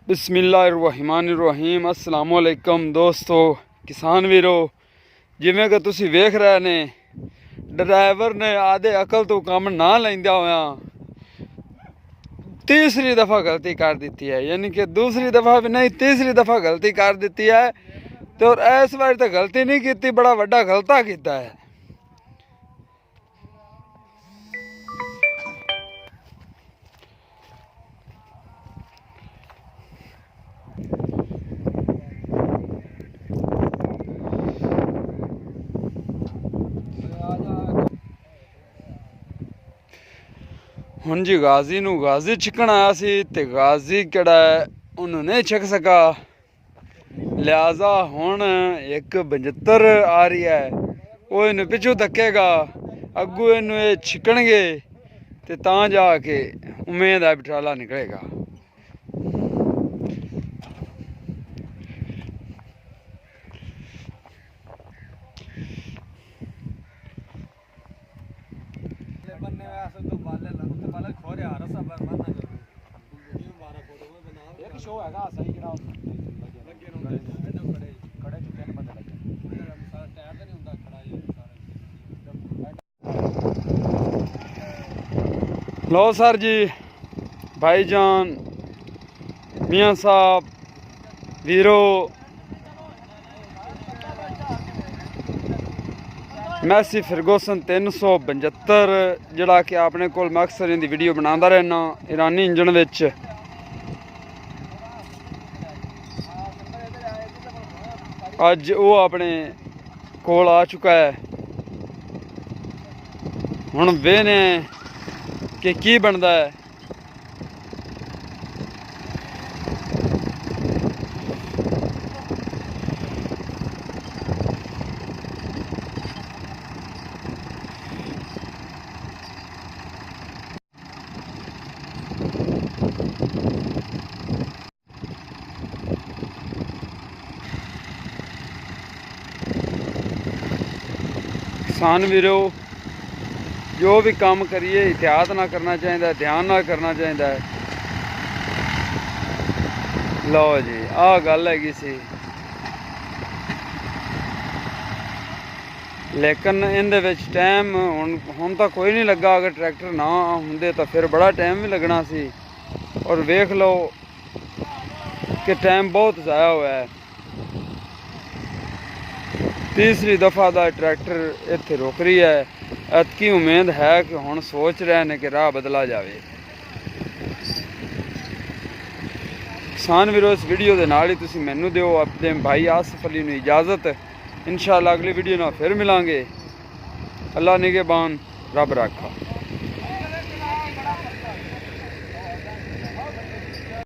बिस्मिल्लाहिर्रहमानिर्रहीम अस्सलाम वालेकुम दोस्तों किसान वीरो। जिवें कि तुसी वेख रहे ने ड्राइवर ने आधे अकल तो काम ना लैंदा होया तीसरी दफ़ा गलती कर दी है, यानी कि दूसरी दफ़ा भी नहीं तीसरी दफ़ा गलती कर दी है। तो इस बार तो गलती नहीं की, बड़ा वड्डा गलता किया है। हुण जी गाजी नू गाजी छिकण आया सी ते गाजी किहड़ा उन्होंने नहीं छिक सका, लिहाजा हुण एक 75 आ रही है, वो इन्हू पिछू धक्केगा, अगू इनू ये छिकणगे ते तां जाके उम्मीद है बिठाला निकलेगा। लो सर जी, भाईजान, मियाँ साहब, वीरो, मैसी फर्गूसन 375 जड़ा कि अपने कोल मैं अक्सर इनकी वीडियो बनाता रहना ईरानी इंजन विच। अज वो अपने कोल आ चुका है, हुण वेने कि की बनता है। किसान वीरो, जो भी काम करिए एहतियात ना करना चाहिए, ध्यान ना करना चाहिए। लो जी आ गल हैगी सी, लेकिन इहदे विच टाइम हुण तां कोई नहीं लगा। अगर ट्रैक्टर ना हुंदे तां फिर बड़ा टाइम भी लगना सी। और वेख लो कि टाइम बहुत ज़ाया हुआ है। तीसरी दफ़ा दा ट्रैक्टर इत्थे रुक रही है। एतकी उम्मीद है कि हुण सोच रहे हैं कि राह बदला जाए। किसान वीरो, इस वीडियो के नाल ही तुसीं मैनू दिओ अपने भाई आसिफ अली नूं इजाज़त। इंशाअल्लाह अगली वीडियो नाल फिर मिलांगे। अल्लाह निगहबान, रब राखा।